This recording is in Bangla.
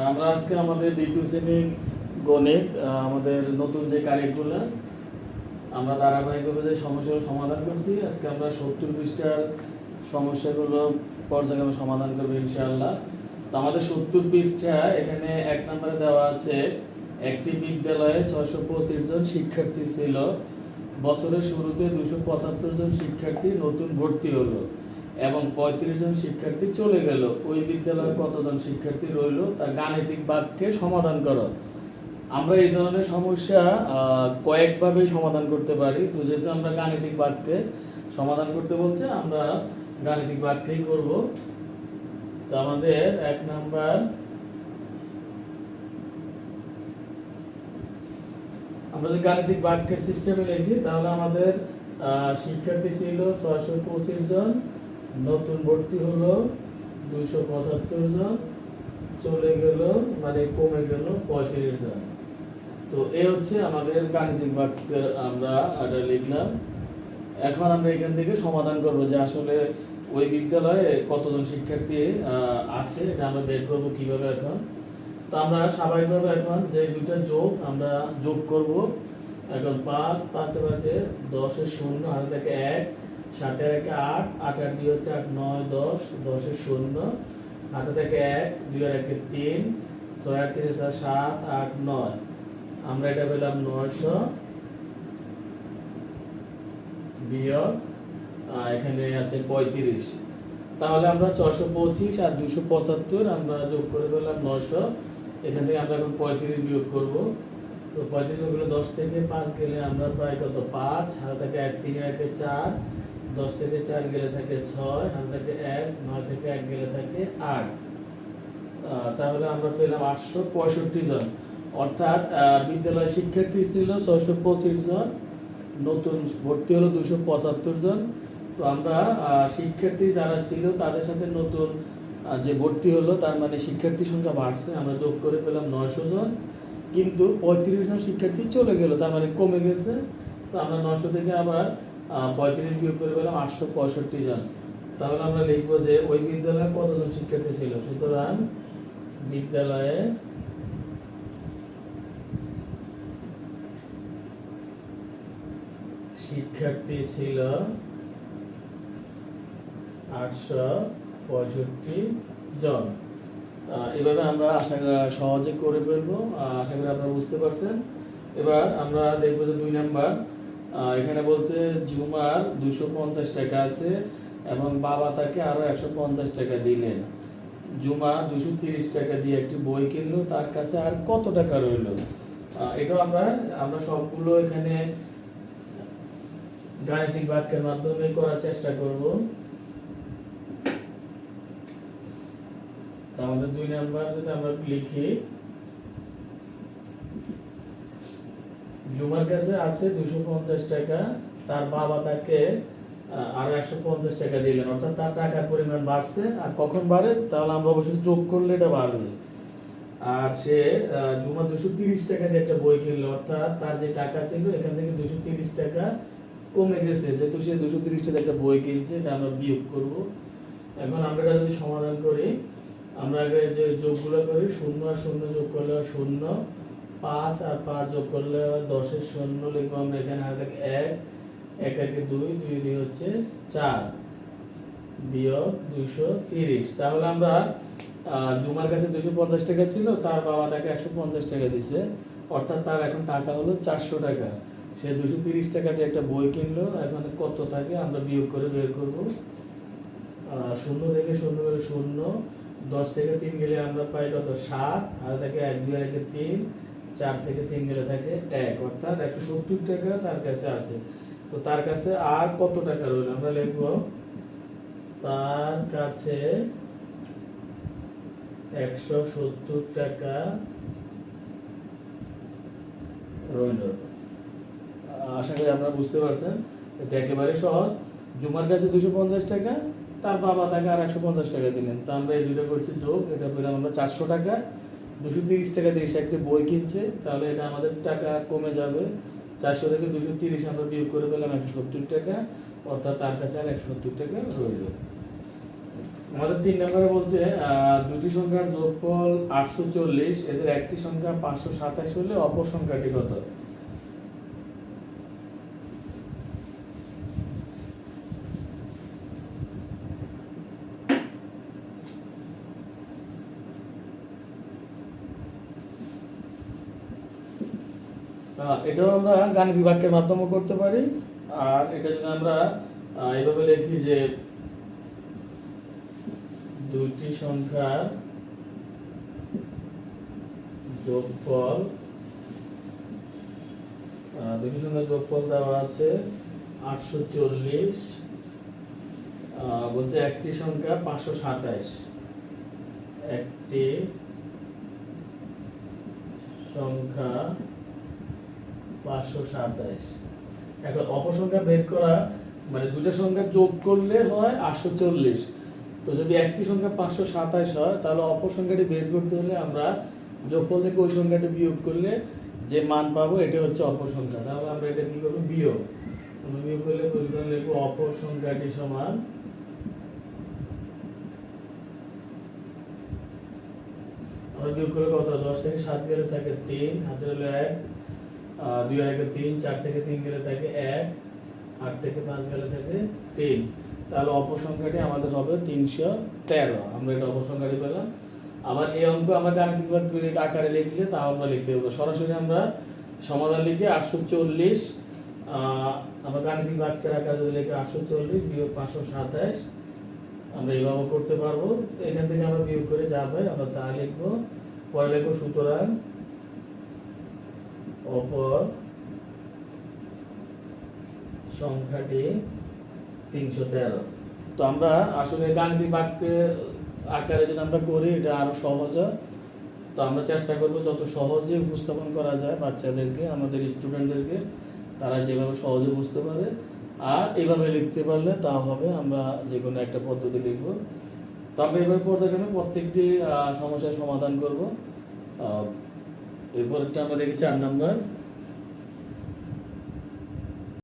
আমরা আজকে আমাদের দ্বিতীয় শ্রেণী গণিত আমাদের নতুন যে কারিগুলো আমরা ধারাবাহিকভাবে যে সমস্যাগুলো সমাধান করছি, আজকে আমরা 70 পৃষ্ঠার সমস্যাগুলো পর্যায়ক্রমে সমাধান করবো ইনশাআল্লাহ। তো আমাদের 70 পৃষ্ঠা এখানে 1 নম্বরে দেওয়া আছে, একটি বিদ্যালয়ে 625 জন শিক্ষার্থী ছিল। বছরের শুরুতে 275 জন শিক্ষার্থী নতুন ভর্তি হলো এবং 35 জন শিক্ষার্থী চলে গেল। ওই বিদ্যালয়ে কতজন শিক্ষার্থী রইল তা গাণিতিক বাক্যে সমাধান করো। আমরা এই ধরনের সমস্যা কয়েকভাবেই সমাধান করতে পারি। তো যেহেতু আমরা গাণিতিক বাক্যে সমাধান করতে বলছে, আমরা গাণিতিক বাক্যেই করব। তো আমাদের 1 নাম্বার, আমরা যদি গাণিতিক বাক্যের সিস্টেমে লিখি তাহলে আমাদের শিক্ষার্থী ছিল 625 জন, নতুন ভর্তি হলো 275 জন, চলে গেল মানে কমে গেল 35 জন। তো এই হচ্ছে আমাদের গাণিতিক বাক্যের আমরা এটা লিখলাম। এখন আমরা এখান থেকে সমাধান করব যে আসলে ওই বিদ্যালয়ে কতজন শিক্ষার্থী আছে, এটা আমরা বের করবো কিভাবে। এখন তো আমরা স্বাভাবিকভাবে এখন যে দুটো যোগ আমরা যোগ করব। এখন 5 5 5 10 এর 0, হাতে থেকে 1, 7 এর 1 8, 8 আর 2 হচ্ছে 8, 9 10, 10 এর 0, হাতে থেকে 1, 2 আর 1 3, 6 আর 3 7 8 9, আমরা এটা পেলাম 900 বিয়োগ এখানে আছে 35। তাহলে আমরা 625 আর 275 আমরা যোগ করে পেলাম 900। এখান থেকে আমরা এখন 35 বিয়োগ করব। তো 35 হলো 10 থেকে 5 গেলে আমরা পাই কত, 5, হাতে থেকে 1 3 এর 1 4, 10 থেকে 4 গেলে থাকে 6, হাতে থেকে 1 9 থেকে 1 গেলে থাকে 8। তাহলে আমরা পেলাম 865 জন। অর্থাৎ বিদ্যালয়ের শিক্ষার্থী ছিল 625 জন, নতুন ভর্তি হলো 275 জন। তো আমরা শিক্ষার্থী যারা ছিল তাদের সাথে নতুন যে ভর্তি হলো তার মানে শিক্ষার্থীর সংখ্যা বাড়ছে, আমরা যোগ করে পেলাম 900 জন। কিন্তু 35 জন শিক্ষার্থী চলে গেল, তার মানে কমে গেছে। তো আমরা 900 থেকে আবার 35 বিয়োগ করে পেলাম 865 জন। তাহলে আমরা লিখবো যে ওই বিদ্যালয়ে কতজন শিক্ষার্থী ছিল। সুতরাং বিদ্যালয়ে শিক্ষার্থী ছিল 865 জন। এভাবে আমরা সহজে করে ফেলবো। আশা করি আপনারা বুঝতে পারছেন। এবার আমরা দেখবো যে 2 নাম্বার, এখানে বলছে জুমার 250 টাকা আছে এবং বাবা তাকে আরো 150 টাকা দিলেন। জুমা 230 টাকা দিয়ে একটি বই কিনলো, তার কাছে আর কত টাকা রইল। এটা আমরা সবগুলো এখানে গাণিতিক বাক্যের মাধ্যমে করার চেষ্টা করব। আমাদের 2 নাম্বার যদি আমরা লিখি, জুমার কাছে আছে 250 টাকা, তার বাবা তাকে আরো 150 টাকা দিলেন। অর্থাৎ তার টাকার পরিমাণ বাড়ছে। আর কখন বাড়ে, তাহলে আমরা অবশ্যই যোগ করলে এটা বাড়বে। আর সে জুমা 230 টাকা দিয়ে একটা বই কিনলো, অর্থাৎ তার যে টাকা ছিল এখান থেকে 230 টাকা কমে গেছে, যেহেতু সে 230 টাকা একটা বই কিনছে, এটা আমরা বিয়োগ করব। এখন আমরা এটা যদি সমাধান করি, আমরা আগে যে যোগগুলো করি, 0 আর 0 যোগ করলে 0, 5 আর 5 যোগ করলে 10 এর 0 লিখবো আমরা এখানে। হাতে থেকে 1, 1 1 2, 2 2 হচ্ছে 4 বিয়োগ 230। তাহলে আমরা জুমার কাছে 250 টাকা ছিল, তার বাবা তাকে 150 টাকা দিছে, অর্থাৎ তার এখন টাকা হলো 400 টাকা। সে 230 টাকা দিয়ে একটা বই কিনলো, এখন কত থাকে আমরা বিয়োগ করে বের করব। 0 থেকে 0 গেলে 0, 10 থেকে 3 গেলে আমরা পাই কত, 7, আর থেকে 1 2 1 3, 4 থেকে 3 গেলে থাকে 1, অর্থাৎ 170 টাকা তার কাছে আছে। তো তার কাছে আর কত টাকা রইল, আমরা লিখব তার কাছে 170 টাকা রইল। আশা করি আপনারা বুঝতে পারছেন। এটা একেবারে সহজ। জুমার কাছে 250 টাকা, তার বাবা তাকে আর 150 টাকা দিলেন। তো আমরা এই দুটো করছি যোগ, এটা পেলাম আমরা 400 টাকা। 230 টাকা দিয়ে সে একটা বই কিনছে, তাহলে এটা আমাদের টাকা কমে যাবে। 400 থেকে 230 আমরা বিয়োগ করে পেলাম 170 টাকা, অর্থাৎ তার কাছে আর 170 টাকা রইল। আমাদের 3 নম্বরে বলছে দুটি সংখ্যার যোগফল 840, এদের একটি সংখ্যা 527 হলে অপর সংখ্যাটি কত? এটাও আমরা গাণিতিক বাক্যের মাধ্যমে করতে পারি। আর এটা যদি আমরা এইভাবে লিখি যে দুটি সংখ্যার যোগফল, দেওয়া আছে 840, বলছে একটি সংখ্যা 527, একটি সংখ্যা 527। এখন অপসংখ্যা বের করা মানে দুটো সংখ্যা যোগ করলে হয় 840। তো যদি একটি সংখ্যা 527 হয় তাহলে অপসংখ্যাটি বের করতে হলে আমরা যোগফল থেকে ওই সংখ্যাটি বিয়োগ করলে যে মান পাবো এটা হচ্ছে অপসংখ্যা। তাহলে আমরা এটা কি করবো? বিয়োগ। আমরা বিয়োগ করলে পরিমাণ লিখবো অপসংখ্যাটি সমান আমরা বিয়োগ করলে কত? 10 থেকে 7 গেলে থাকে 3, হাতে হলো 1, 2 আর 1 3, 4 থেকে 3 গেলে থাকে 1, 8 থেকে 5 গেলে থাকে 3। তাহলে অপসংখ্যাটি আমাদের হবে 313। আমরা এটা অপসংখ্যাটি পেলাম। আবার এই অঙ্ক আমরা গাণিতিক আকারে লিখলে তাও আমরা লিখতে পারবো। সরাসরি আমরা সমাধান লিখে 840, আমরা গাণিতিক বাক্যের আকারে যদি লিখে 840 বিয়োগ 527 আমরা এইভাবে করতে পারবো। এখান থেকে আমরা বিয়োগ করে যা পাই আমরা তা লিখবো। পরে লিখবো সুতরাং অপর সংখ্যাটি 313। তো আমরা আসলে গাণিতিক বাক্যে আকারে যদি আমরা করি এটা আরো সহজ হয়। তো আমরা চেষ্টা করবো যত সহজে উপস্থাপন করা যায় বাচ্চাদেরকে, আমাদের স্টুডেন্টদেরকে, তারা যেভাবে সহজে বুঝতে পারে আর এইভাবে লিখতে পারলে তা হবে। আমরা যে কোনো একটা পদ্ধতি লিখবো। তো আমরা এইভাবে পর্যায়ক্রমে প্রত্যেকটি সমস্যার সমাধান করব। এরপরটা আমরা দেখি 4 নম্বর।